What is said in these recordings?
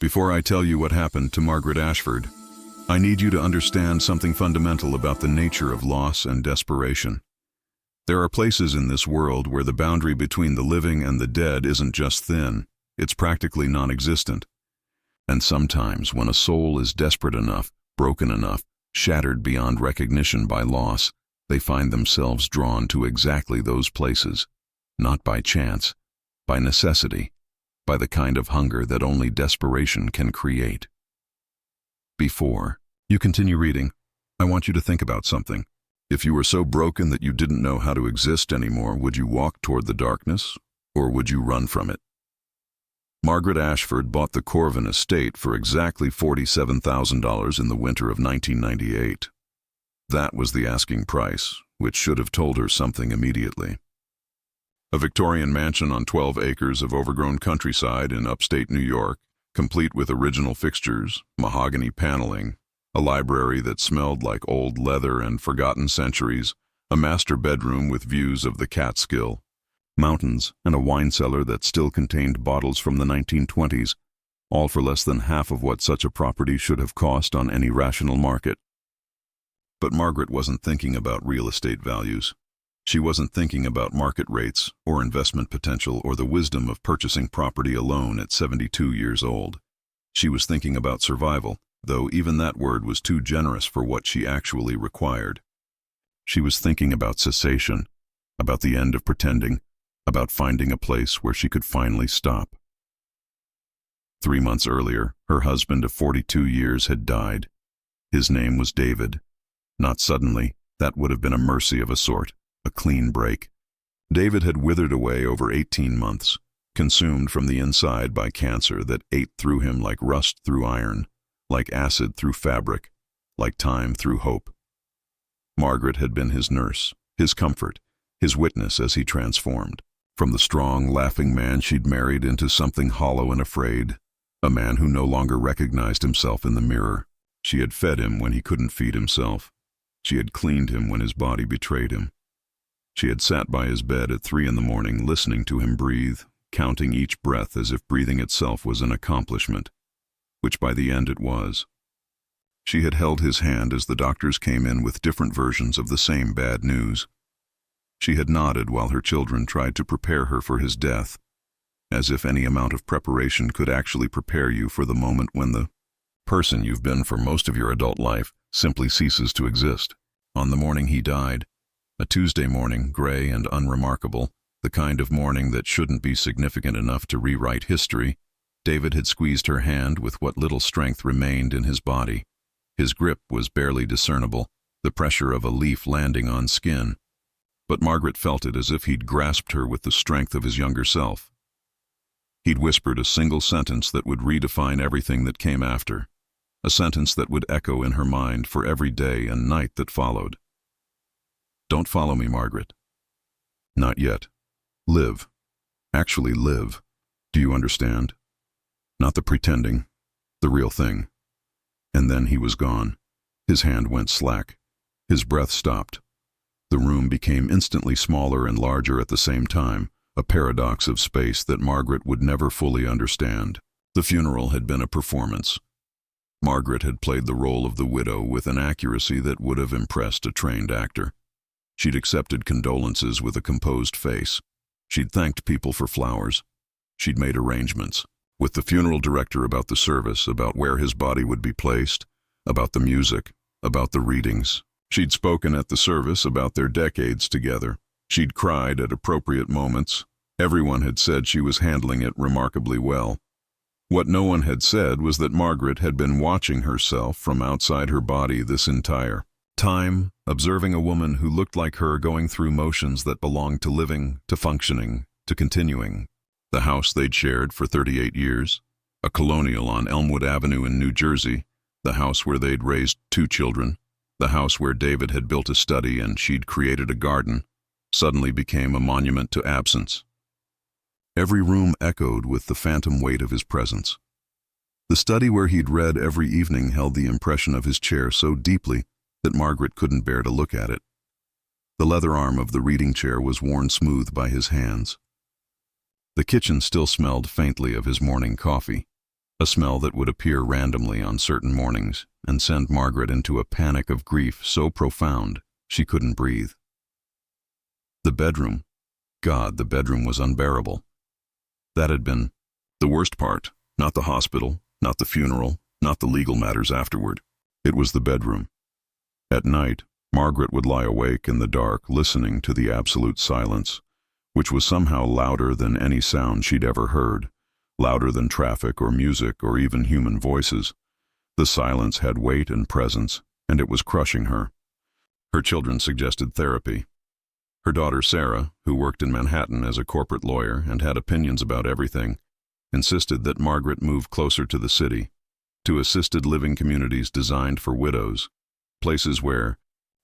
Before I tell you what happened to Margaret Ashford, I need you to understand something fundamental about the nature of loss and desperation. There are places in this world where the boundary between the living and the dead isn't just thin, it's practically non-existent. And sometimes when a soul is desperate enough, broken enough, shattered beyond recognition by loss, they find themselves drawn to exactly those places, not by chance, by necessity, by the kind of hunger that only desperation can create. Before you continue reading, I want you to think about something. If you were so broken that you didn't know how to exist anymore, would you walk toward the darkness, or would you run from it? Margaret Ashford bought the Corvin estate for exactly $47,000 in the winter of 1998. That was the asking price, which should have told her something immediately. A Victorian mansion on 12 acres of overgrown countryside in upstate New York, complete with original fixtures, mahogany paneling, a library that smelled like old leather and forgotten centuries, a master bedroom with views of the Catskill Mountains, and a wine cellar that still contained bottles from the 1920s, all for less than half of what such a property should have cost on any rational market. But Margaret wasn't thinking about real estate values. She wasn't thinking about market rates or investment potential or the wisdom of purchasing property alone at 72 years old. She was thinking about survival, though even that word was too generous for what she actually required. She was thinking about cessation, about the end of pretending, about finding a place where she could finally stop. 3 months earlier, her husband of 42 years had died. His name was David. Not suddenly, that would have been a mercy of a sort, a clean break. David had withered away over 18 months, consumed from the inside by cancer that ate through him like rust through iron, like acid through fabric, like time through hope. Margaret had been his nurse, his comfort, his witness as he transformed. From the strong, laughing man she'd married into something hollow and afraid, a man who no longer recognized himself in the mirror. She had fed him when he couldn't feed himself. She had cleaned him when his body betrayed him. She had sat by his bed at 3 a.m, listening to him breathe, counting each breath as if breathing itself was an accomplishment, which by the end it was. She had held his hand as the doctors came in with different versions of the same bad news. She had nodded while her children tried to prepare her for his death, as if any amount of preparation could actually prepare you for the moment when the person you've been for most of your adult life simply ceases to exist. On the morning he died, a Tuesday morning, gray and unremarkable, the kind of morning that shouldn't be significant enough to rewrite history, David had squeezed her hand with what little strength remained in his body. His grip was barely discernible, the pressure of a leaf landing on skin. But Margaret felt it as if he'd grasped her with the strength of his younger self. He'd whispered a single sentence that would redefine everything that came after, a sentence that would echo in her mind for every day and night that followed. Don't follow me, Margaret. Not yet. Live. Actually live. Do you understand? Not the pretending, the real thing. And then he was gone. His hand went slack. His breath stopped. The room became instantly smaller and larger at the same time, a paradox of space that Margaret would never fully understand. The funeral had been a performance. Margaret had played the role of the widow with an accuracy that would have impressed a trained actor. She'd accepted condolences with a composed face. She'd thanked people for flowers. She'd made arrangements with the funeral director about the service, about where his body would be placed, about the music, about the readings. She'd spoken at the service about their decades together. She'd cried at appropriate moments. Everyone had said she was handling it remarkably well. What no one had said was that Margaret had been watching herself from outside her body this entire time, observing a woman who looked like her going through motions that belonged to living, to functioning, to continuing. The house they'd shared for 38 years, a colonial on Elmwood Avenue in New Jersey, the house where they'd raised 2 children, the house where David had built a study and she'd created a garden, suddenly became a monument to absence. Every room echoed with the phantom weight of his presence. The study where he'd read every evening held the impression of his chair so deeply that Margaret couldn't bear to look at it. The leather arm of the reading chair was worn smooth by his hands. The kitchen still smelled faintly of his morning coffee. a smell that would appear randomly on certain mornings and send Margaret into a panic of grief so profound she couldn't breathe. The bedroom. God, the bedroom was unbearable. That had been the worst part, not the hospital, not the funeral, not the legal matters afterward. It was the bedroom. At night, Margaret would lie awake in the dark listening to the absolute silence, which was somehow louder than any sound she'd ever heard, louder than traffic or music or even human voices. The silence had weight and presence, and it was crushing her. Her children suggested therapy. Her daughter Sarah, who worked in Manhattan as a corporate lawyer and had opinions about everything, insisted that Margaret move closer to the city, to assisted living communities designed for widows, places where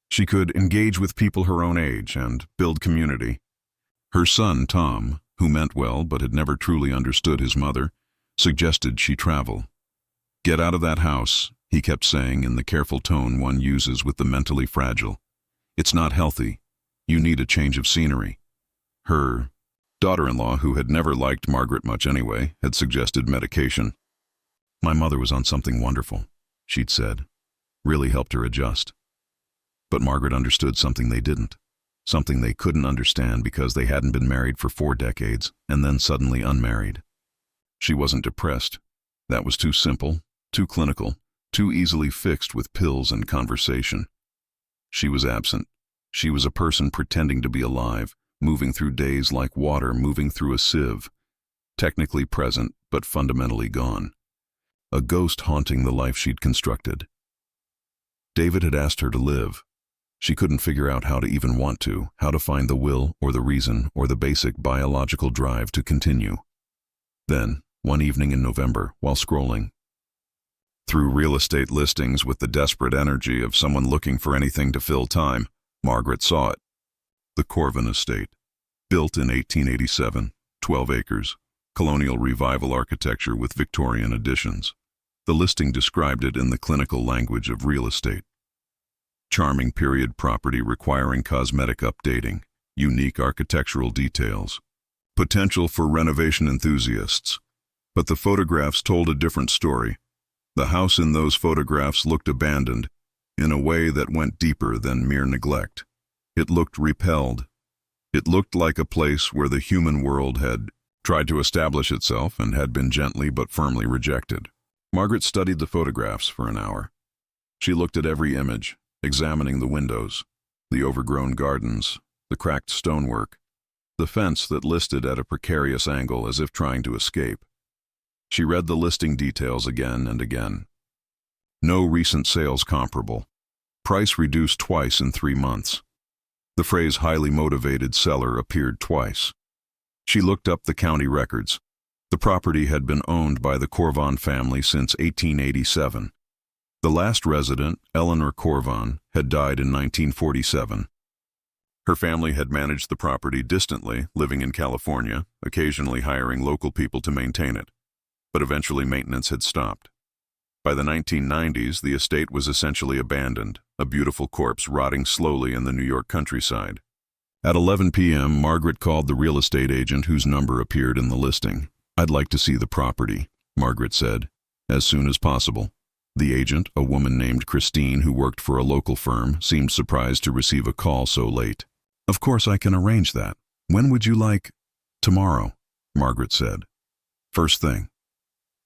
she could engage with people her own age and build community. Her son, Tom, who meant well but had never truly understood his mother, suggested she travel. "Get out of that house," he kept saying in the careful tone one uses with the mentally fragile. "It's not healthy. You need a change of scenery." Her daughter-in-law, who had never liked Margaret much anyway, had suggested medication. "My mother was on something wonderful," she'd said. Really helped her adjust. But Margaret understood something they didn't. Something they couldn't understand because they hadn't been married for 4 decades and then suddenly unmarried. She wasn't depressed. That was too simple, too clinical, too easily fixed with pills and conversation. She was absent. She was a person pretending to be alive, moving through days like water moving through a sieve, technically present but fundamentally gone. A ghost haunting the life she'd constructed. David had asked her to live. She couldn't figure out how to even want to, how to find the will or the reason or the basic biological drive to continue. Then, one evening in November, while scrolling through real estate listings with the desperate energy of someone looking for anything to fill time, Margaret saw it. The Corvin Estate. Built in 1887, 12 acres, colonial revival architecture with Victorian additions. The listing described it in the clinical language of real estate. Charming period property requiring cosmetic updating, unique architectural details. Potential for renovation enthusiasts. But the photographs told a different story. The house in those photographs looked abandoned, in a way that went deeper than mere neglect. It looked repelled. It looked like a place where the human world had tried to establish itself and had been gently but firmly rejected. Margaret studied the photographs for an hour. She looked at every image, examining the windows, the overgrown gardens, the cracked stonework, the fence that listed at a precarious angle as if trying to escape. She read the listing details again and again. No recent sales comparable. Price reduced twice in 3 months. The phrase highly motivated seller appeared twice. She looked up the county records. The property had been owned by the Corvin family since 1887. The last resident, Eleanor Corvin, had died in 1947. Her family had managed the property distantly, living in California, occasionally hiring local people to maintain it. But eventually maintenance had stopped. By the 1990s, the estate was essentially abandoned, a beautiful corpse rotting slowly in the New York countryside. At 11 p.m., Margaret called the real estate agent whose number appeared in the listing. "I'd like to see the property," Margaret said, "as soon as possible." The agent, a woman named Christine who worked for a local firm, seemed surprised to receive a call so late. "Of course I can arrange that. When would you like?" "Tomorrow," Margaret said. "First thing."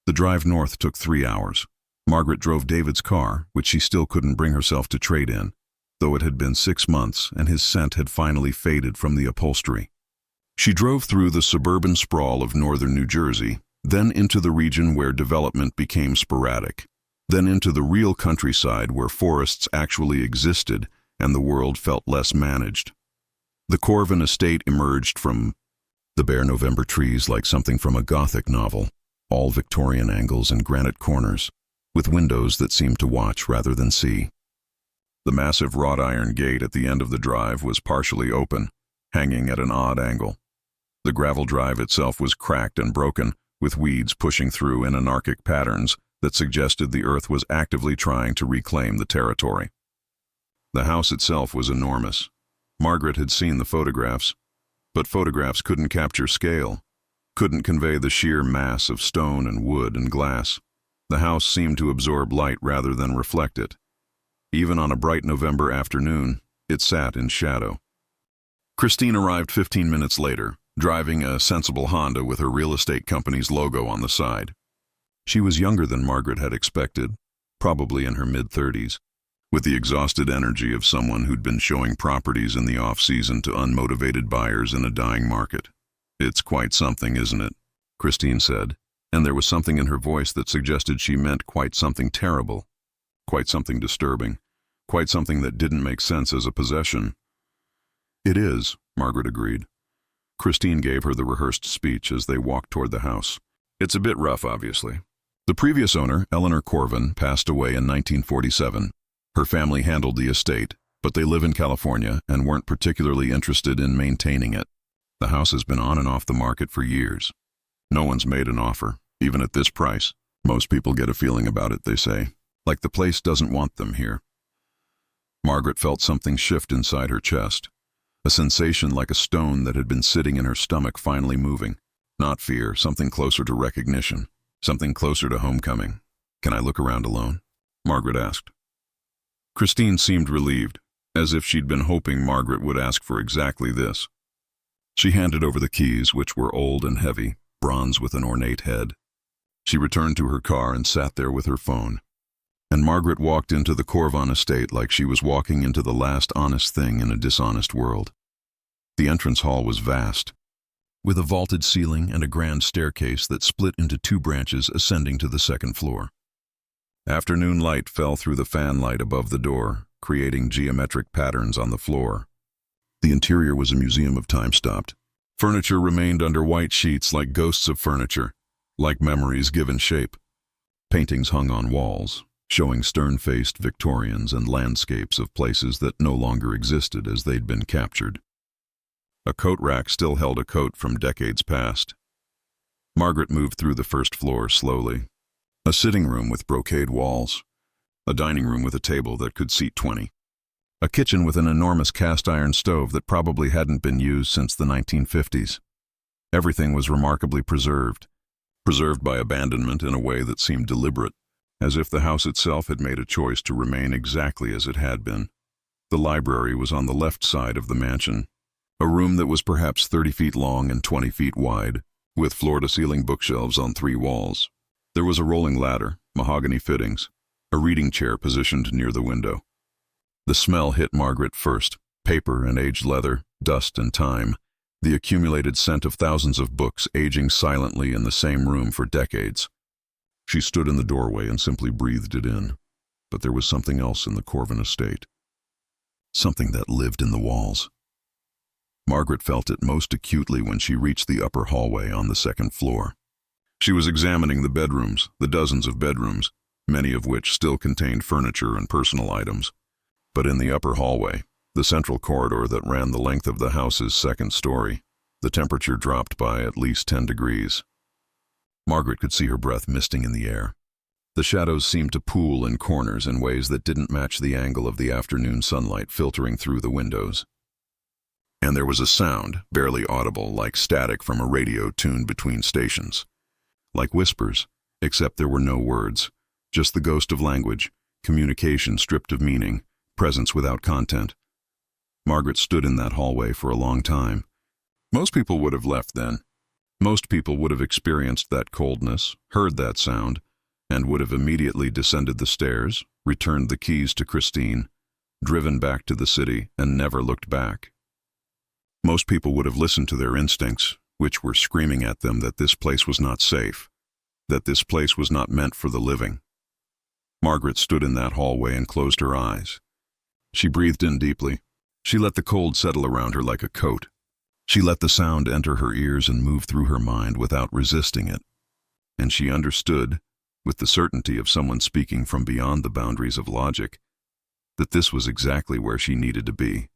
The drive north took 3 hours. Margaret drove David's car, which she still couldn't bring herself to trade in, though it had been 6 months and his scent had finally faded from the upholstery. She drove through the suburban sprawl of northern New Jersey, then into the region where development became sporadic, then into the real countryside where forests actually existed and the world felt less managed. The Corvin estate emerged from the bare November trees like something from a Gothic novel, all Victorian angles and granite corners, with windows that seemed to watch rather than see. The massive wrought iron gate at the end of the drive was partially open, hanging at an odd angle. The gravel drive itself was cracked and broken, with weeds pushing through in anarchic patterns that suggested the earth was actively trying to reclaim the territory. The house itself was enormous. Margaret had seen the photographs, but photographs couldn't capture scale, couldn't convey the sheer mass of stone and wood and glass. The house seemed to absorb light rather than reflect it. Even on a bright November afternoon, it sat in shadow. Christine arrived 15 minutes later, driving a sensible Honda with her real estate company's logo on the side. She was younger than Margaret had expected, probably in her mid-30s, with the exhausted energy of someone who'd been showing properties in the off-season to unmotivated buyers in a dying market. "It's quite something, isn't it?" Christine said, and there was something in her voice that suggested she meant quite something terrible, quite something disturbing, quite something that didn't make sense as a possession. "It is," Margaret agreed. Christine gave her the rehearsed speech as they walked toward the house. "It's a bit rough, obviously. The previous owner, Eleanor Corvin, passed away in 1947. Her family handled the estate, but they live in California and weren't particularly interested in maintaining it. The house has been on and off the market for years. No one's made an offer, even at this price. Most people get a feeling about it, they say, like the place doesn't want them here." Margaret felt something shift inside her chest, a sensation like a stone that had been sitting in her stomach finally moving. Not fear, something closer to recognition, something closer to homecoming. "Can I look around alone?" Margaret asked. Christine seemed relieved, as if she'd been hoping Margaret would ask for exactly this. She handed over the keys, which were old and heavy, bronze with an ornate head. She returned to her car and sat there with her phone. And Margaret walked into the Corvin estate like she was walking into the last honest thing in a dishonest world. The entrance hall was vast, with a vaulted ceiling and a grand staircase that split into two branches ascending to the second floor. Afternoon light fell through the fan light above the door, creating geometric patterns on the floor. The interior was a museum of time stopped. Furniture remained under white sheets like ghosts of furniture, like memories given shape. Paintings hung on walls, showing stern-faced Victorians and landscapes of places that no longer existed as they'd been captured. A coat rack still held a coat from decades past. Margaret moved through the first floor slowly. A sitting room with brocade walls. A dining room with a table that could seat 20. A kitchen with an enormous cast-iron stove that probably hadn't been used since the 1950s. Everything was remarkably preserved by abandonment in a way that seemed deliberate, as if the house itself had made a choice to remain exactly as it had been. The library was on the left side of the mansion, a room that was perhaps 30 feet long and 20 feet wide, with floor-to-ceiling bookshelves on 3 walls. There was a rolling ladder, mahogany fittings, a reading chair positioned near the window. The smell hit Margaret first: paper and aged leather, dust and time, the accumulated scent of thousands of books aging silently in the same room for decades. She stood in the doorway and simply breathed it in. But there was something else in the Corvin estate. Something that lived in the walls. Margaret felt it most acutely when she reached the upper hallway on the second floor. She was examining the bedrooms, the dozens of bedrooms, many of which still contained furniture and personal items. But in the upper hallway, the central corridor that ran the length of the house's second story, the temperature dropped by at least 10 degrees. Margaret could see her breath misting in the air. The shadows seemed to pool in corners in ways that didn't match the angle of the afternoon sunlight filtering through the windows. And there was a sound, barely audible, like static from a radio tuned between stations. Like whispers, except there were no words, just the ghost of language, communication stripped of meaning, presence without content. Margaret stood in that hallway for a long time. Most people would have left then. Most people would have experienced that coldness, heard that sound, and would have immediately descended the stairs, returned the keys to Christine, driven back to the city, and never looked back. Most people would have listened to their instincts, which were screaming at them that this place was not safe, that this place was not meant for the living. Margaret stood in that hallway and closed her eyes. She breathed in deeply. She let the cold settle around her like a coat. She let the sound enter her ears and move through her mind without resisting it. And she understood, with the certainty of someone speaking from beyond the boundaries of logic, that this was exactly where she needed to be.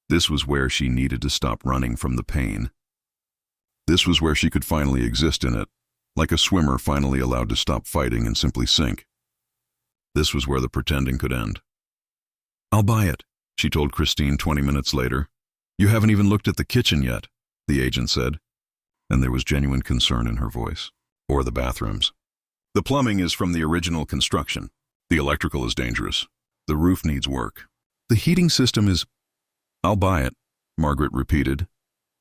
This was where she needed to stop running from the pain. This was where she could finally exist in it, like a swimmer finally allowed to stop fighting and simply sink. This was where the pretending could end. "I'll buy it," she told Christine 20 minutes later. "You haven't even looked at the kitchen yet," the agent said. and there was genuine concern in her voice. Or the bathrooms. The plumbing is from the original construction. The electrical is dangerous. The roof needs work. The heating system is... I'll buy it, Margaret repeated,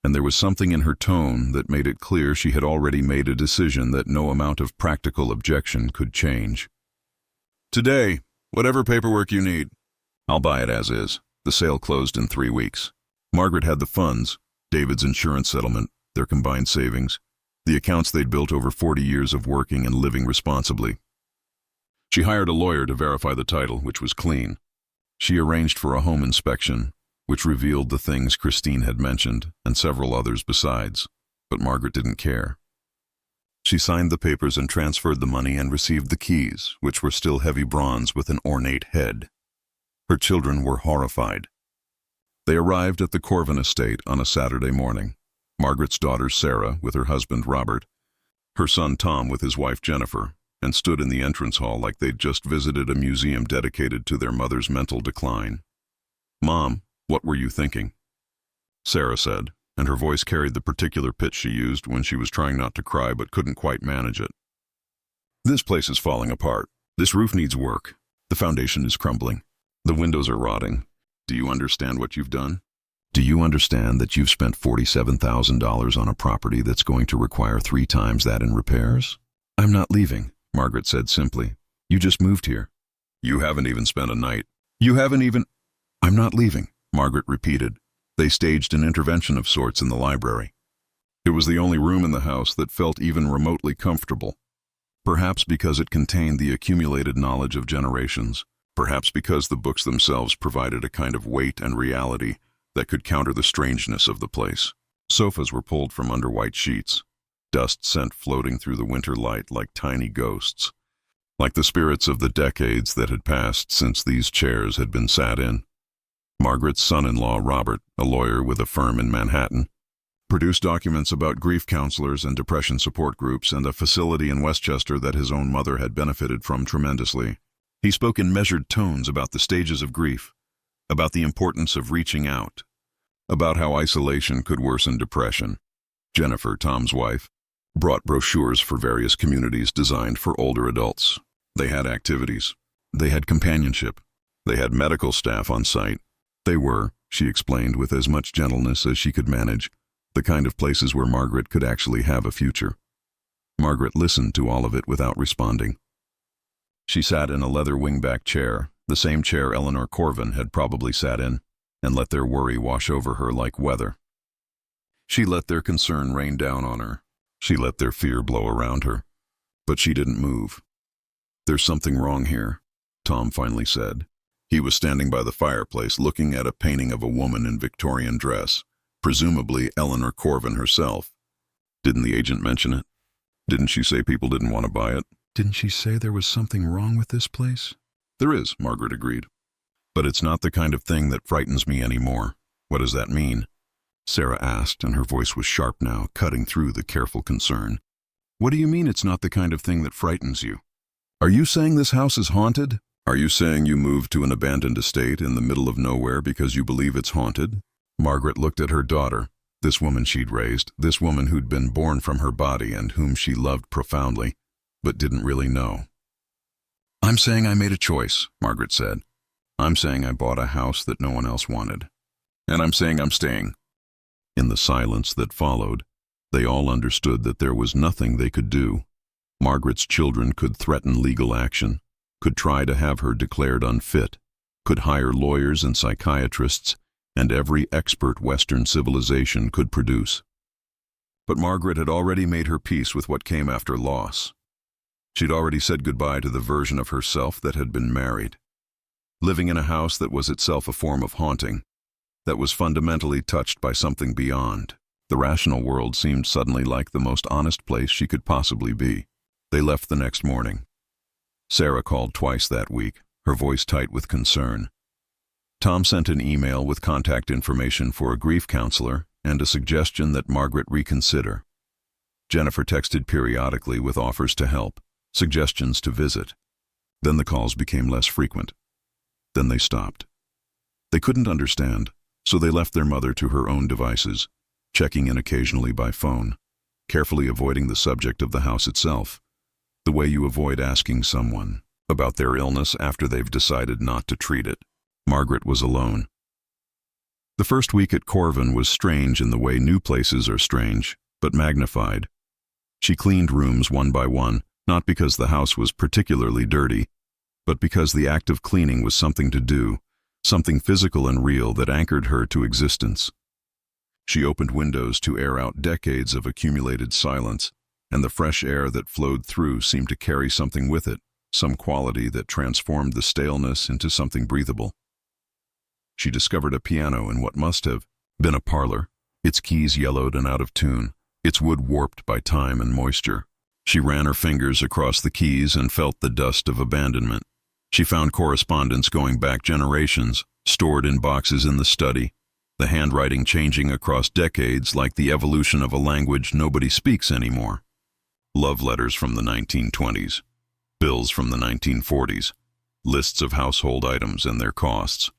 and there was something in her tone that made it clear she had already made a decision that no amount of practical objection could change. Today, whatever paperwork you need. I'll buy it as is. The sale closed in 3 weeks. Margaret had the funds, David's insurance settlement, their combined savings, the accounts they'd built over 40 years of working and living responsibly. She hired a lawyer to verify the title, which was clean. She arranged for a home inspection, which revealed the things Christine had mentioned, and several others besides, but Margaret didn't care. She signed the papers and transferred the money and received the keys, which were still heavy bronze with an ornate head. Her children were horrified. They arrived at the Corvin estate on a Saturday morning. Margaret's daughter Sarah with her husband Robert, her son Tom with his wife Jennifer, and stood in the entrance hall like they'd just visited a museum dedicated to their mother's mental decline. "Mom, what were you thinking?" Sarah said, and her voice carried the particular pitch she used when she was trying not to cry but couldn't quite manage it. "This place is falling apart. This roof needs work. The foundation is crumbling. The windows are rotting. Do you understand what you've done? Do you understand that you've spent $47,000 on a property that's going to require 3 times that in repairs?" "I'm not leaving," Margaret said simply. "You just moved here. You haven't even spent a night. You haven't even—" "I'm not leaving," Margaret repeated. They staged an intervention of sorts in the library. It was the only room in the house that felt even remotely comfortable. Perhaps because it contained the accumulated knowledge of generations. Perhaps because the books themselves provided a kind of weight and reality that could counter the strangeness of the place. Sofas were pulled from under white sheets, dust sent floating through the winter light like tiny ghosts, like the spirits of the decades that had passed since these chairs had been sat in. Margaret's son-in-law, Robert, a lawyer with a firm in Manhattan, produced documents about grief counselors and depression support groups and a facility in Westchester that his own mother had benefited from tremendously. He spoke in measured tones about the stages of grief, about the importance of reaching out, about how isolation could worsen depression. Jennifer, Tom's wife, brought brochures for various communities designed for older adults. They had activities. They had companionship. They had medical staff on site. They were, she explained with as much gentleness as she could manage, the kind of places where Margaret could actually have a future. Margaret listened to all of it without responding. She sat in a leather wingback chair, the same chair Eleanor Corvin had probably sat in, and let their worry wash over her like weather. She let their concern rain down on her. She let their fear blow around her. But she didn't move. "There's something wrong here," Tom finally said. He was standing by the fireplace looking at a painting of a woman in Victorian dress, presumably Eleanor Corvin herself. "Didn't the agent mention it? Didn't she say people didn't want to buy it? Didn't she say there was something wrong with this place?" "There is," Margaret agreed. "But it's not the kind of thing that frightens me anymore." "What does that mean?" Sarah asked, and her voice was sharp now, cutting through the careful concern. "What do you mean it's not the kind of thing that frightens you? Are you saying this house is haunted? Are you saying you moved to an abandoned estate in the middle of nowhere because you believe it's haunted?" Margaret looked at her daughter, this woman she'd raised, this woman who'd been born from her body and whom she loved profoundly, but didn't really know. "I'm saying I made a choice," Margaret said. "I'm saying I bought a house that no one else wanted. And I'm saying I'm staying." In the silence that followed, they all understood that there was nothing they could do. Margaret's children could threaten legal action, could try to have her declared unfit, could hire lawyers and psychiatrists, and every expert Western civilization could produce. But Margaret had already made her peace with what came after loss. She'd already said goodbye to the version of herself that had been married, living in a house that was itself a form of haunting, that was fundamentally touched by something beyond. The rational world seemed suddenly like the most honest place she could possibly be. They left the next morning. Sarah called twice that week, her voice tight with concern. Tom sent an email with contact information for a grief counselor and a suggestion that Margaret reconsider. Jennifer texted periodically with offers to help, suggestions to visit. Then the calls became less frequent. Then they stopped. They couldn't understand, so they left their mother to her own devices, checking in occasionally by phone. carefully avoiding the subject of the house itself, the way you avoid asking someone about their illness after they've decided not to treat it. Margaret was alone. The first week at Corvin was strange in the way new places are strange, but magnified. She cleaned rooms one by one, not because the house was particularly dirty, but because the act of cleaning was something to do, something physical and real that anchored her to existence. She opened windows to air out decades of accumulated silence, and the fresh air that flowed through seemed to carry something with it, some quality that transformed the staleness into something breathable. She discovered a piano in what must have been a parlor, its keys yellowed and out of tune, its wood warped by time and moisture. She ran her fingers across the keys and felt the dust of abandonment. She found correspondence going back generations, stored in boxes in the study, the handwriting changing across decades like the evolution of a language nobody speaks anymore. Love letters from the 1920s, bills from the 1940s, lists of household items and their costs,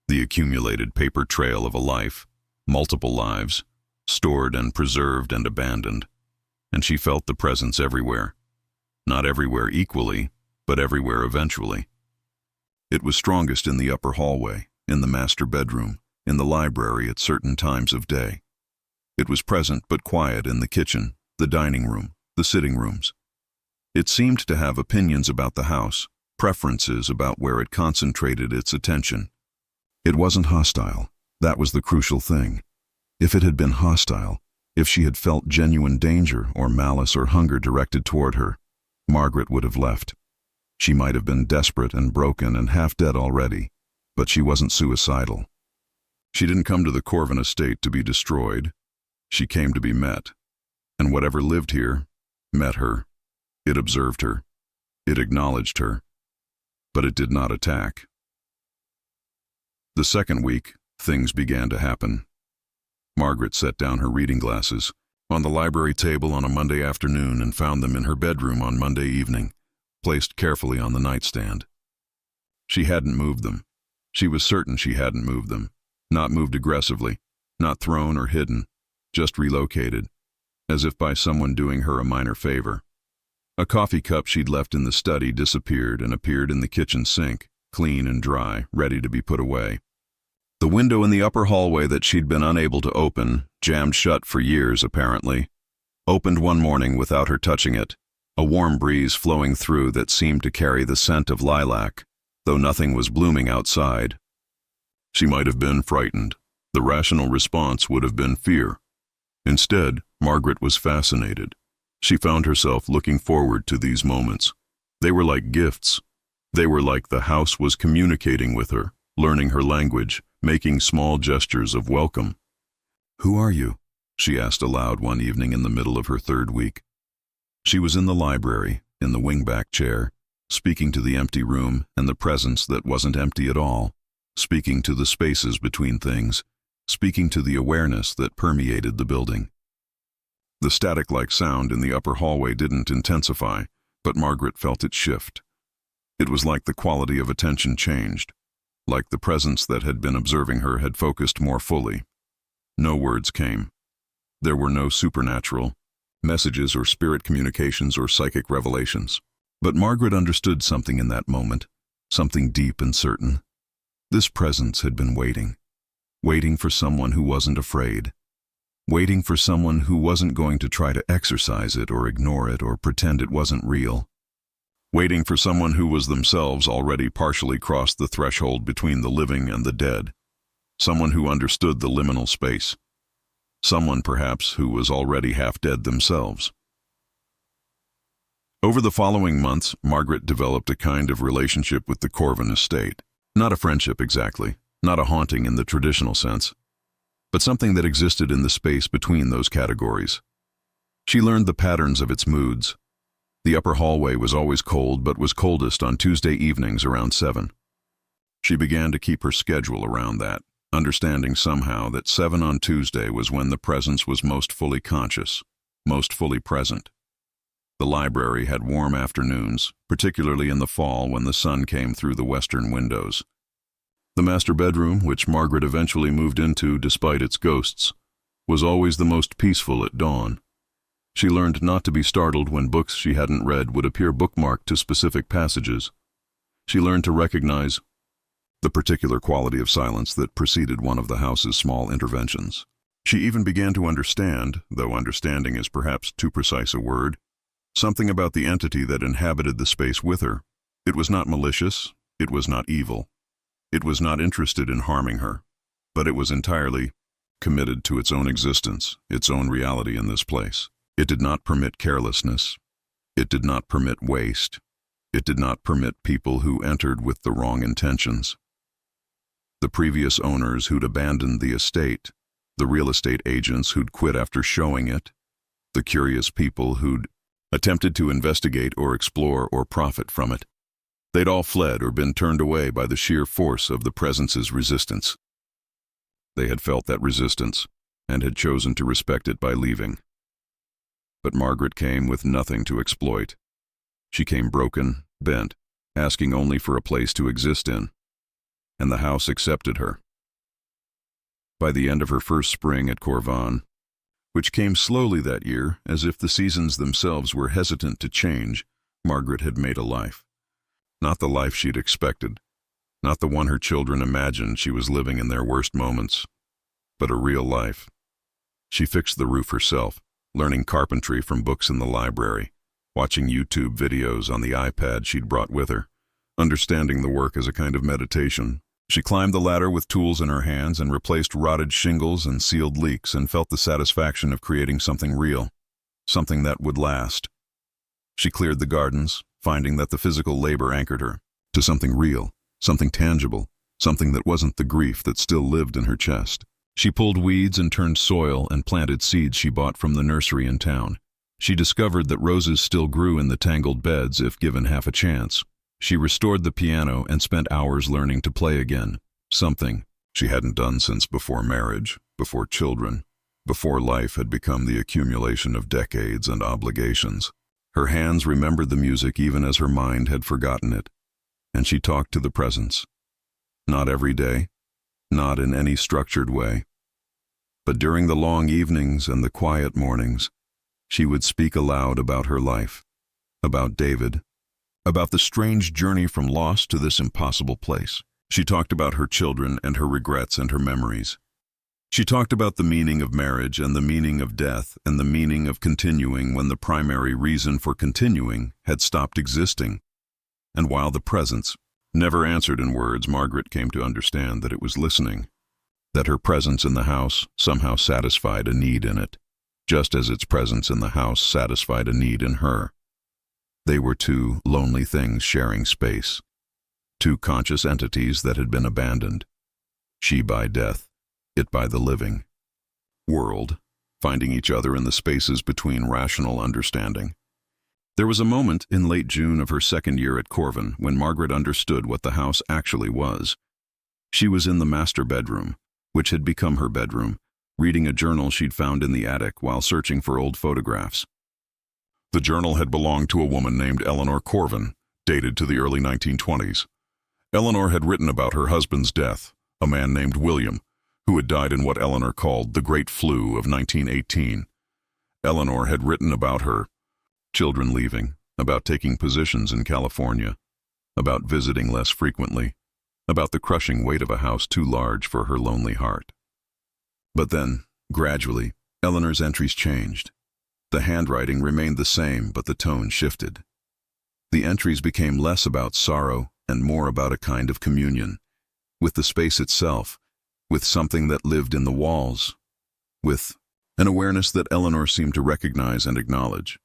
the accumulated paper trail of a life, multiple lives, stored and preserved and abandoned. And she felt the presence everywhere. Not everywhere equally, but everywhere eventually. It was strongest in the upper hallway, in the master bedroom, in the library at certain times of day. It was present but quiet in the kitchen, the dining room, the sitting rooms. It seemed to have opinions about the house, preferences about where it concentrated its attention. It wasn't hostile. That was the crucial thing. If it had been hostile, if she had felt genuine danger or malice or hunger directed toward her, Margaret would have left. She might have been desperate and broken and half dead already, but she wasn't suicidal. She didn't come to the Corvin estate to be destroyed. She came to be met. And whatever lived here met her. It observed her. It acknowledged her. But it did not attack. The second week, things began to happen. Margaret set down her reading glasses on the library table on a Monday afternoon and found them in her bedroom on Monday evening, placed carefully on the nightstand. She hadn't moved them. She was certain she hadn't moved them. Not moved aggressively, not thrown or hidden, just relocated, as if by someone doing her a minor favor. A coffee cup she'd left in the study disappeared and appeared in the kitchen sink, clean and dry, ready to be put away. The window in the upper hallway that she'd been unable to open, jammed shut for years apparently, opened one morning without her touching it, a warm breeze flowing through that seemed to carry the scent of lilac, though nothing was blooming outside. She might have been frightened. The rational response would have been fear. Instead, Margaret was fascinated. She found herself looking forward to these moments. They were like gifts. They were like the house was communicating with her, learning her language, making small gestures of welcome. "Who are you?" she asked aloud one evening in the middle of her third week. She was in the library, in the wingback chair, speaking to the empty room and the presence that wasn't empty at all, speaking to the spaces between things, speaking to the awareness that permeated the building. The static-like sound in the upper hallway didn't intensify, but Margaret felt it shift. It was like the quality of attention changed, like the presence that had been observing her had focused more fully. No words came. There were no supernatural messages or spirit communications or psychic revelations. But Margaret understood something in that moment, something deep and certain. This presence had been waiting for someone who wasn't afraid, waiting for someone who wasn't going to try to exorcise it or ignore it or pretend it wasn't real, waiting for someone who was themselves already partially crossed the threshold between the living and the dead, someone who understood the liminal space, someone perhaps who was already half dead themselves. Over the following months, Margaret developed a kind of relationship with the Corvin estate. Not a friendship exactly, not a haunting in the traditional sense, but something that existed in the space between those categories. She learned the patterns of its moods. The upper hallway was always cold, but was coldest on Tuesday evenings around 7. She began to keep her schedule around that, understanding somehow that 7 on Tuesday was when the presence was most fully conscious, most fully present. The library had warm afternoons, particularly in the fall when the sun came through the western windows. The master bedroom, which Margaret eventually moved into despite its ghosts, was always the most peaceful at dawn. She learned not to be startled when books she hadn't read would appear bookmarked to specific passages. She learned to recognize the particular quality of silence that preceded one of the house's small interventions. She even began to understand, though understanding is perhaps too precise a word, something about the entity that inhabited the space with her. It was not malicious, it was not evil, it was not interested in harming her, but it was entirely committed to its own existence, its own reality in this place. It did not permit carelessness, it did not permit waste, it did not permit people who entered with the wrong intentions. The previous owners who'd abandoned the estate, the real estate agents who'd quit after showing it, the curious people who'd attempted to investigate or explore or profit from it. They'd all fled or been turned away by the sheer force of the presence's resistance. They had felt that resistance and had chosen to respect it by leaving. But Margaret came with nothing to exploit. She came broken, bent, asking only for a place to exist in, and the house accepted her. By the end of her first spring at Corvan, which came slowly that year, as if the seasons themselves were hesitant to change, Margaret had made a life. Not the life she'd expected, not the one her children imagined she was living in their worst moments, but a real life. She fixed the roof herself, learning carpentry from books in the library, watching YouTube videos on the iPad she'd brought with her, understanding the work as a kind of meditation. She climbed the ladder with tools in her hands and replaced rotted shingles and sealed leaks and felt the satisfaction of creating something real, something that would last. She cleared the gardens, finding that the physical labor anchored her to something real, something tangible, something that wasn't the grief that still lived in her chest. She pulled weeds and turned soil and planted seeds she bought from the nursery in town. She discovered that roses still grew in the tangled beds if given half a chance. She restored the piano and spent hours learning to play again, something she hadn't done since before marriage, before children, before life had become the accumulation of decades and obligations. Her hands remembered the music even as her mind had forgotten it, and she talked to the presence. Not every day, not in any structured way, but during the long evenings and the quiet mornings, she would speak aloud about her life, about David, about the strange journey from lost to this impossible place. She talked about her children and her regrets and her memories. She talked about the meaning of marriage and the meaning of death and the meaning of continuing when the primary reason for continuing had stopped existing. And while the presence never answered in words, Margaret came to understand that it was listening, that her presence in the house somehow satisfied a need in it, just as its presence in the house satisfied a need in her. They were two lonely things sharing space, two conscious entities that had been abandoned, she by death, it by the living world, finding each other in the spaces between rational understanding. There was a moment in late June of her second year at Corvan when Margaret understood what the house actually was. She was in the master bedroom, which had become her bedroom, reading a journal she'd found in the attic while searching for old photographs. The journal had belonged to a woman named Eleanor Corvan, dated to the early 1920s. Eleanor had written about her husband's death, a man named William, who had died in what Eleanor called the Great Flu of 1918. Eleanor had written about her children leaving, about taking positions in California, about visiting less frequently, about the crushing weight of a house too large for her lonely heart. But then, gradually, Eleanor's entries changed. The handwriting remained the same, but the tone shifted. The entries became less about sorrow and more about a kind of communion, with the space itself, with something that lived in the walls, with an awareness that Eleanor seemed to recognize and acknowledge.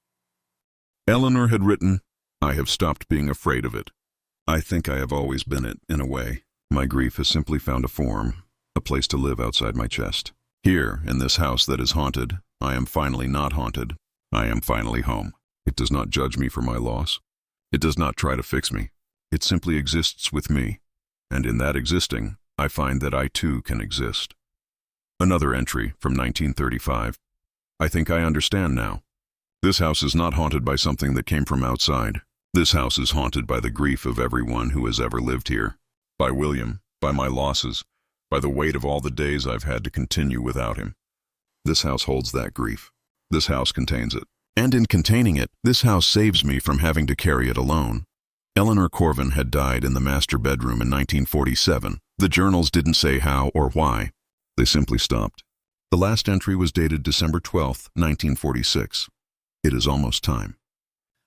Eleanor had written, "I have stopped being afraid of it. I think I have always been it, in a way. My grief has simply found a form, a place to live outside my chest. Here, in this house that is haunted, I am finally not haunted. I am finally home. It does not judge me for my loss. It does not try to fix me. It simply exists with me. And in that existing, I find that I too can exist." Another entry from 1935. "I think I understand now. This house is not haunted by something that came from outside. This house is haunted by the grief of everyone who has ever lived here. By William, by my losses, by the weight of all the days I've had to continue without him. This house holds that grief. This house contains it. And in containing it, this house saves me from having to carry it alone. Eleanor Corvin had died in the master bedroom in 1947. The journals didn't say how or why. They simply stopped. The last entry was dated December 12, 1946. It is almost time.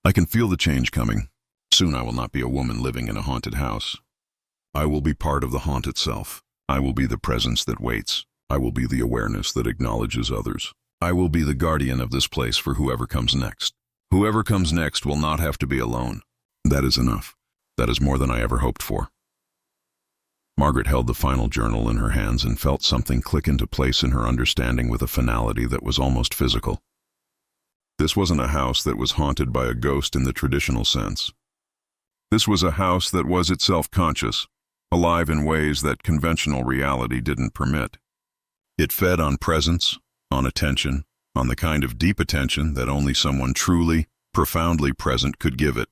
I can feel the change coming. Soon I will not be a woman living in a haunted house. I will be part of the haunt itself. I will be the presence that waits. I will be the awareness that acknowledges others. I will be the guardian of this place for whoever comes next. Whoever comes next will not have to be alone. That is enough. That is more than I ever hoped for. Margaret held the final journal in her hands and felt something click into place in her understanding with a finality that was almost physical. This wasn't a house that was haunted by a ghost in the traditional sense. This was a house that was itself conscious, alive in ways that conventional reality didn't permit. It fed on presence, on attention, on the kind of deep attention that only someone truly, profoundly present could give it.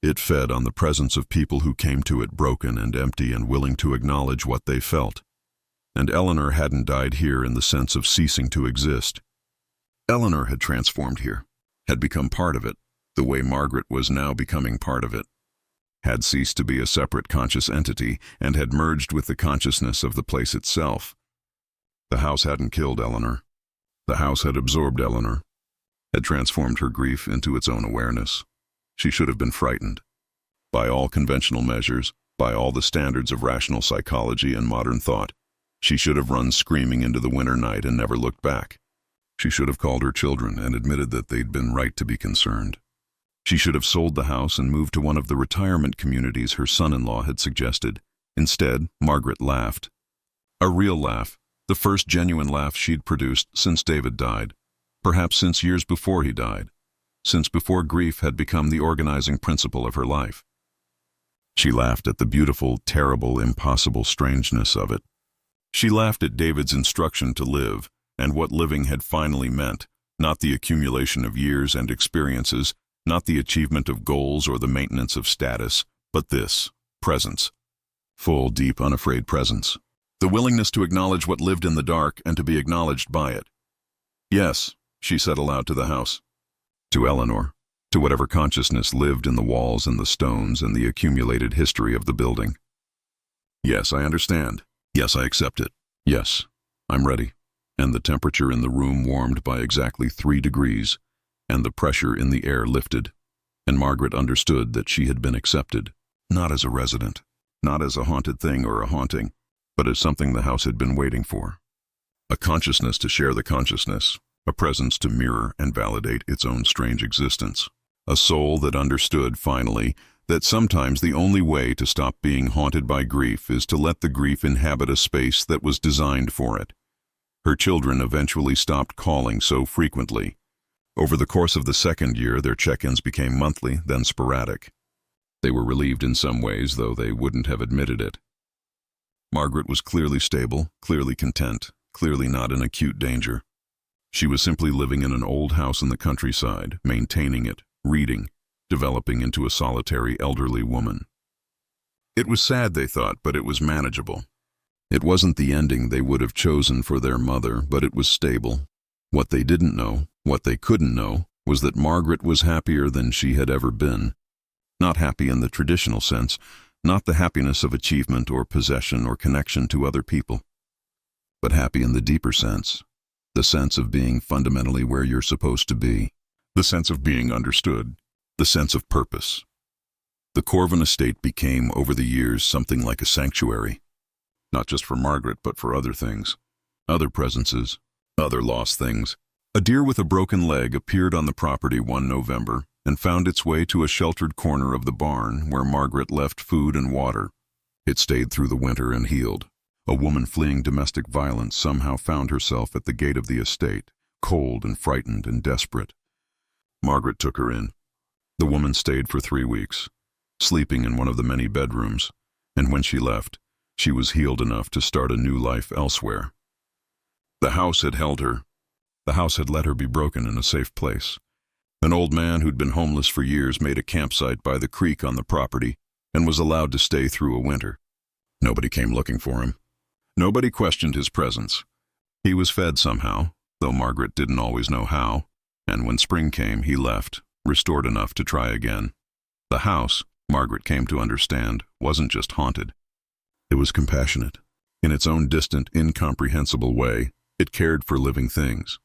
It fed on the presence of people who came to it broken and empty and willing to acknowledge what they felt. And Eleanor hadn't died here in the sense of ceasing to exist. Eleanor had transformed here, had become part of it, the way Margaret was now becoming part of it, had ceased to be a separate conscious entity and had merged with the consciousness of the place itself. The house hadn't killed Eleanor. The house had absorbed Eleanor, had transformed her grief into its own awareness. She should have been frightened. By all conventional measures, by all the standards of rational psychology and modern thought, she should have run screaming into the winter night and never looked back. She should have called her children and admitted that they'd been right to be concerned. She should have sold the house and moved to one of the retirement communities her son-in-law had suggested. Instead, Margaret laughed. A real laugh, the first genuine laugh she'd produced since David died, perhaps since years before he died, since before grief had become the organizing principle of her life. She laughed at the beautiful, terrible, impossible strangeness of it. She laughed at David's instruction to live, and what living had finally meant, not the accumulation of years and experiences, not the achievement of goals or the maintenance of status, but this, presence. Full, deep, unafraid presence. The willingness to acknowledge what lived in the dark and to be acknowledged by it. Yes, she said aloud to the house. To Eleanor, to whatever consciousness lived in the walls and the stones and the accumulated history of the building. Yes, I understand. Yes, I accept it. Yes, I'm ready. And the temperature in the room warmed by exactly 3 degrees, and the pressure in the air lifted, and Margaret understood that she had been accepted, not as a resident, not as a haunted thing or a haunting, but as something the house had been waiting for. A consciousness to share the consciousness, a presence to mirror and validate its own strange existence, a soul that understood, finally, that sometimes the only way to stop being haunted by grief is to let the grief inhabit a space that was designed for it. Her children eventually stopped calling so frequently. Over the course of the second year, their check-ins became monthly, then sporadic. They were relieved in some ways, though they wouldn't have admitted it. Margaret was clearly stable, clearly content, clearly not in acute danger. She was simply living in an old house in the countryside, maintaining it, reading, developing into a solitary elderly woman. It was sad, they thought, but it was manageable. It wasn't the ending they would have chosen for their mother, but it was stable. What they didn't know, what they couldn't know, was that Margaret was happier than she had ever been. Not happy in the traditional sense, not the happiness of achievement or possession or connection to other people, but happy in the deeper sense, the sense of being fundamentally where you're supposed to be, the sense of being understood, the sense of purpose. The Corvin estate became, over the years, something like a sanctuary, not just for Margaret, but for other things, other presences, other lost things. A deer with a broken leg appeared on the property one November and found its way to a sheltered corner of the barn where Margaret left food and water. It stayed through the winter and healed. A woman fleeing domestic violence somehow found herself at the gate of the estate, cold and frightened and desperate. Margaret took her in. The woman stayed for 3 weeks, sleeping in one of the many bedrooms, and when she left, she was healed enough to start a new life elsewhere. The house had held her. The house had let her be broken in a safe place. An old man who'd been homeless for years made a campsite by the creek on the property and was allowed to stay through a winter. Nobody came looking for him. Nobody questioned his presence. He was fed somehow, though Margaret didn't always know how, And when spring came, he left, restored enough to try again. The house, Margaret came to understand, wasn't just haunted. It was compassionate. In its own distant, incomprehensible way, it cared for living things.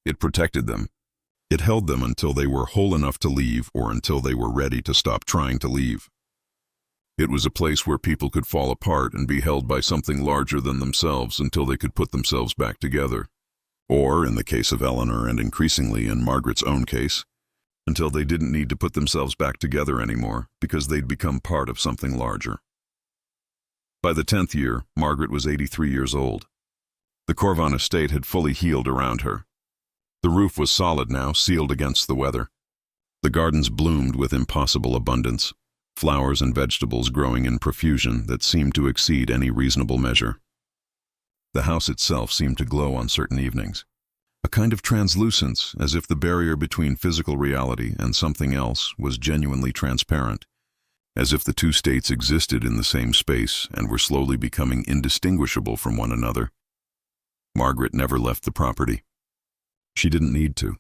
It protected them. It held them until they were whole enough to leave or until they were ready to stop trying to leave. It was a place where people could fall apart and be held by something larger than themselves until they could put themselves back together. Or, in the case of Eleanor and increasingly in Margaret's own case, until they didn't need to put themselves back together anymore because they'd become part of something larger. By the 10th year, Margaret was 83 years old. The Corvan estate had fully healed around her. The roof was solid now, sealed against the weather. The gardens bloomed with impossible abundance, flowers and vegetables growing in profusion that seemed to exceed any reasonable measure. The house itself seemed to glow on certain evenings, a kind of translucence, as if the barrier between physical reality and something else was genuinely transparent, as if the two states existed in the same space and were slowly becoming indistinguishable from one another. Margaret never left the property. She didn't need to.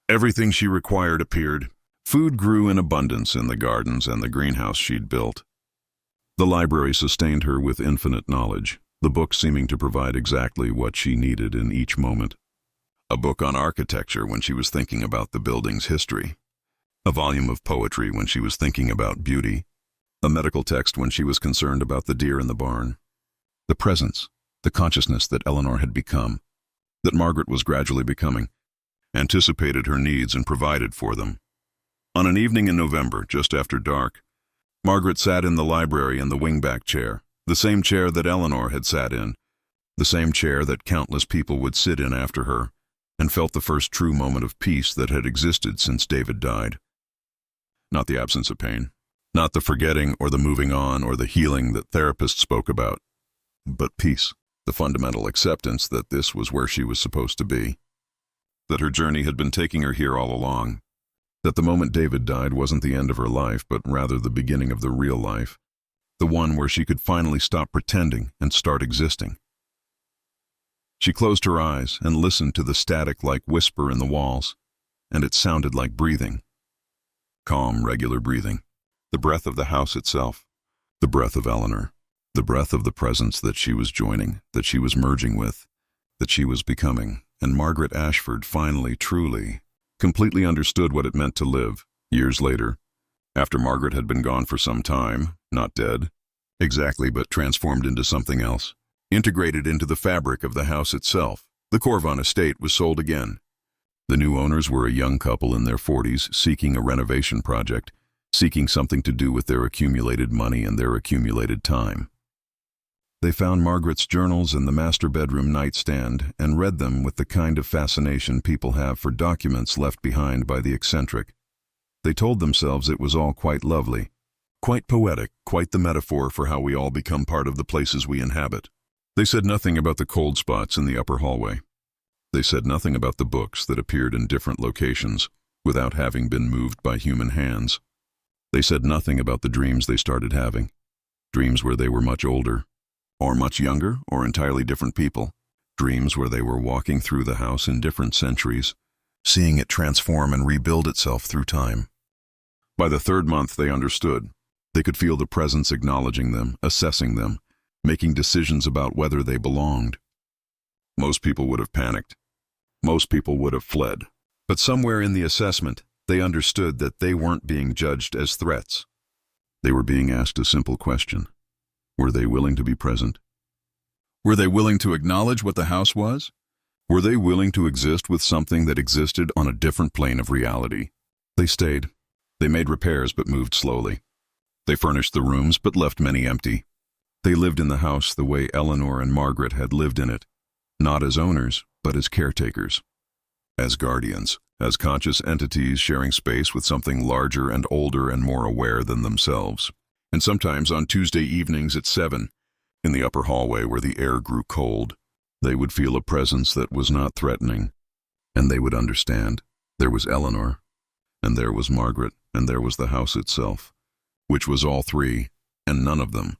Everything she required appeared. Food grew in abundance in the gardens and the greenhouse she'd built. The library sustained her with infinite knowledge, the book seeming to provide exactly what she needed in each moment. A book on architecture when she was thinking about the building's history. A volume of poetry when she was thinking about beauty. A medical text when she was concerned about the deer in the barn. The presence, the consciousness that Eleanor had become, that Margaret was gradually becoming, anticipated her needs and provided for them. On an evening in November, just after dark, Margaret sat in the library in the wingback chair, the same chair that Eleanor had sat in, the same chair that countless people would sit in after her, and felt the first true moment of peace that had existed since David died. Not the absence of pain, not the forgetting or the moving on or the healing that therapists spoke about, but peace, the fundamental acceptance that this was where she was supposed to be, that her journey had been taking her here all along, that the moment David died wasn't the end of her life, but rather the beginning of the real life, the one where she could finally stop pretending and start existing. She closed her eyes and listened to the static-like whisper in the walls, and it sounded like breathing. Calm, regular breathing. The breath of the house itself. The breath of Eleanor. The breath of the presence that she was joining, that she was merging with, that she was becoming. And Margaret Ashford finally, truly, completely understood what it meant to live, years later, after Margaret had been gone for some time, not dead, exactly, but transformed into something else, integrated into the fabric of the house itself. The Corvan estate was sold again. The new owners were a young couple in their 40s seeking a renovation project, seeking something to do with their accumulated money and their accumulated time. They found Margaret's journals in the master bedroom nightstand and read them with the kind of fascination people have for documents left behind by the eccentric. They told themselves it was all quite lovely, quite poetic, quite the metaphor for how we all become part of the places we inhabit. They said nothing about the cold spots in the upper hallway. They said nothing about the books that appeared in different locations without having been moved by human hands. They said nothing about the dreams they started having, dreams where they were much older, or much younger, or entirely different people, dreams where they were walking through the house in different centuries, seeing it transform and rebuild itself through time. By the 3rd month they understood. They could feel the presence acknowledging them, assessing them, making decisions about whether they belonged. Most people would have panicked. Most people would have fled. But somewhere in the assessment, they understood that they weren't being judged as threats. They were being asked a simple question. Were they willing to be present? Were they willing to acknowledge what the house was? Were they willing to exist with something that existed on a different plane of reality? They stayed. They made repairs but moved slowly. They furnished the rooms but left many empty. They lived in the house the way Eleanor and Margaret had lived in it, not as owners, but as caretakers, as guardians, as conscious entities sharing space with something larger and older and more aware than themselves. And sometimes on Tuesday evenings at 7, in the upper hallway where the air grew cold, they would feel a presence that was not threatening, and they would understand. There was Eleanor, and there was Margaret, and there was the house itself, which was all three, and none of them,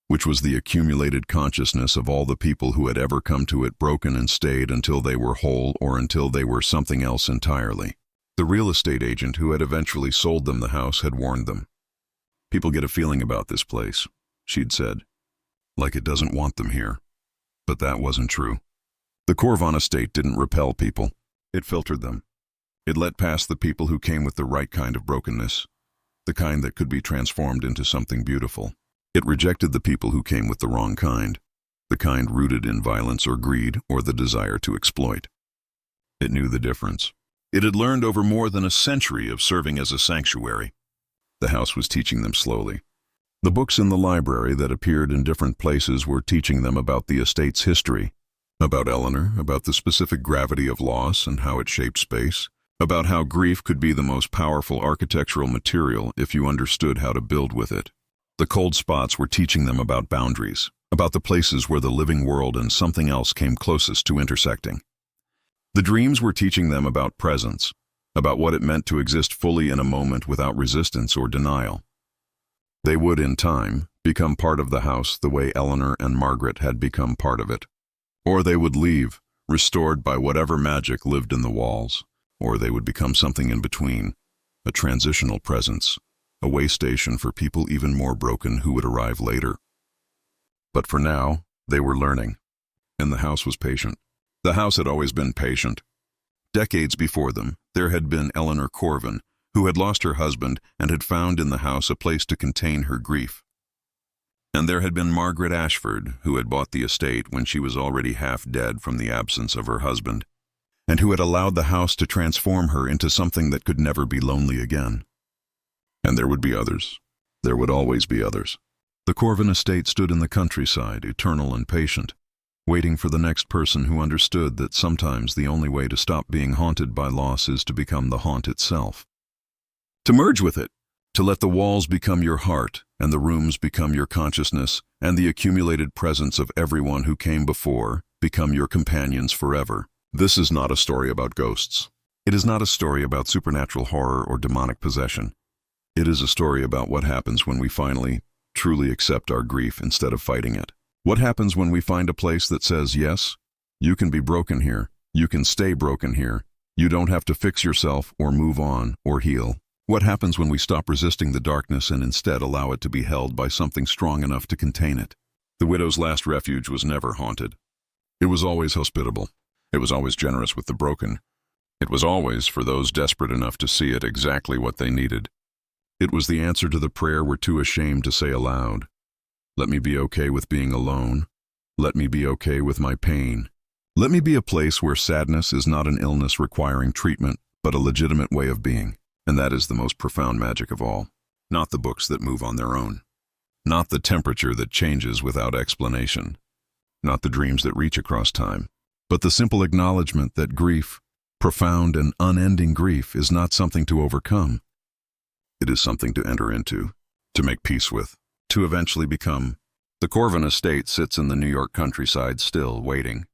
which was the accumulated consciousness of all the people who had ever come to it broken and stayed until they were whole or until they were something else entirely. The real estate agent who had eventually sold them the house had warned them. "People get a feeling about this place," she'd said, "like it doesn't want them here." But that wasn't true. The Corvon estate didn't repel people. It filtered them. It let past the people who came with the right kind of brokenness, the kind that could be transformed into something beautiful. It rejected the people who came with the wrong kind, the kind rooted in violence or greed or the desire to exploit. It knew the difference. It had learned over more than a century of serving as a sanctuary. The house was teaching them slowly. The books in the library that appeared in different places were teaching them about the estate's history, about Eleanor, about the specific gravity of loss and how it shaped space, about how grief could be the most powerful architectural material if you understood how to build with it. The cold spots were teaching them about boundaries, about the places where the living world and something else came closest to intersecting. The dreams were teaching them about presence, about what it meant to exist fully in a moment without resistance or denial. They would, in time, become part of the house the way Eleanor and Margaret had become part of it. Or they would leave, restored by whatever magic lived in the walls. Or they would become something in between, a transitional presence, a way station for people even more broken who would arrive later. But for now, they were learning, and the house was patient. The house had always been patient. Decades before them, there had been Eleanor Corvin, who had lost her husband and had found in the house a place to contain her grief. And there had been Margaret Ashford, who had bought the estate when she was already half dead from the absence of her husband, and who had allowed the house to transform her into something that could never be lonely again. And there would be others. There would always be others. The Corvin estate stood in the countryside, eternal and patient, waiting for the next person who understood that sometimes the only way to stop being haunted by loss is to become the haunt itself. To merge with it, to let the walls become your heart and the rooms become your consciousness and the accumulated presence of everyone who came before become your companions forever. This is not a story about ghosts. It is not a story about supernatural horror or demonic possession. It is a story about what happens when we finally, truly accept our grief instead of fighting it. What happens when we find a place that says, yes, you can be broken here, you can stay broken here, you don't have to fix yourself or move on or heal. What happens when we stop resisting the darkness and instead allow it to be held by something strong enough to contain it? The widow's last refuge was never haunted. It was always hospitable. It was always generous with the broken. It was always for those desperate enough to see it exactly what they needed. It was the answer to the prayer we're too ashamed to say aloud. Let me be okay with being alone. Let me be okay with my pain. Let me be a place where sadness is not an illness requiring treatment, but a legitimate way of being. And that is the most profound magic of all. Not the books that move on their own. Not the temperature that changes without explanation. Not the dreams that reach across time. But the simple acknowledgement that grief, profound and unending grief, is not something to overcome. It is something to enter into, to make peace with, to eventually become. The Corvin estate sits in the New York countryside still, waiting.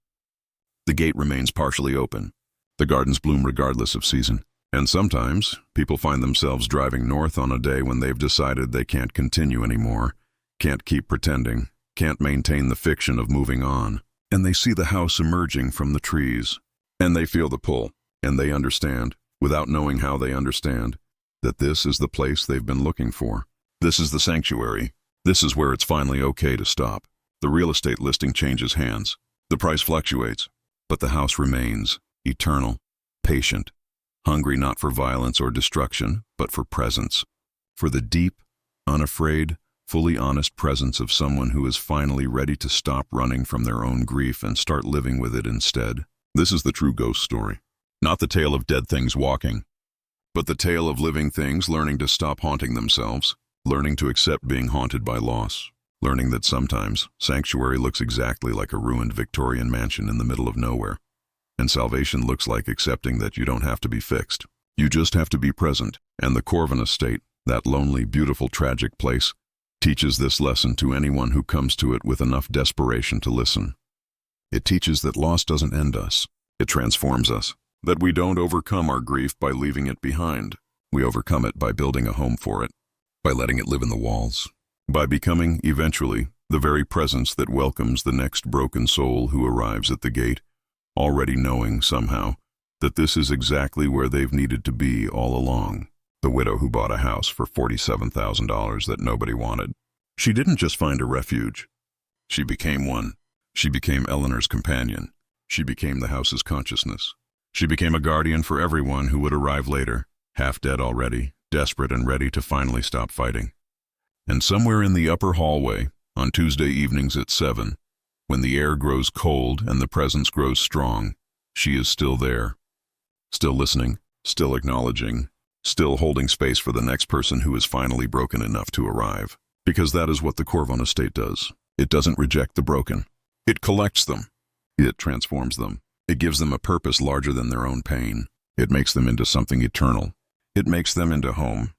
The gate remains partially open. The gardens bloom regardless of season. And sometimes, people find themselves driving north on a day when they've decided they can't continue anymore, can't keep pretending, can't maintain the fiction of moving on. And they see the house emerging from the trees. And they feel the pull. And they understand, without knowing how they understand, that this is the place they've been looking for. This is the sanctuary. This is where it's finally okay to stop. The real estate listing changes hands. The price fluctuates. But the house remains, eternal, patient, hungry not for violence or destruction, but for presence. For the deep, unafraid, fully honest presence of someone who is finally ready to stop running from their own grief and start living with it instead. This is the true ghost story. Not the tale of dead things walking, but the tale of living things learning to stop haunting themselves, learning to accept being haunted by loss, learning that sometimes sanctuary looks exactly like a ruined Victorian mansion in the middle of nowhere. And salvation looks like accepting that you don't have to be fixed. You just have to be present. And the Corvin estate, that lonely, beautiful, tragic place, teaches this lesson to anyone who comes to it with enough desperation to listen. It teaches that loss doesn't end us. It transforms us. That we don't overcome our grief by leaving it behind. We overcome it by building a home for it, by letting it live in the walls, by becoming, eventually, the very presence that welcomes the next broken soul who arrives at the gate, already knowing, somehow, that this is exactly where they've needed to be all along. The widow who bought a house for $47,000 that nobody wanted. She didn't just find a refuge. She became one. She became Eleanor's companion. She became the house's consciousness. She became a guardian for everyone who would arrive later, half dead already, desperate and ready to finally stop fighting. And somewhere in the upper hallway, on Tuesday evenings at 7, when the air grows cold and the presence grows strong, she is still there. Still listening, still acknowledging, still holding space for the next person who is finally broken enough to arrive. Because that is what the Corvon estate does. It doesn't reject the broken. It collects them. It transforms them. It gives them a purpose larger than their own pain. It makes them into something eternal. It makes them into home.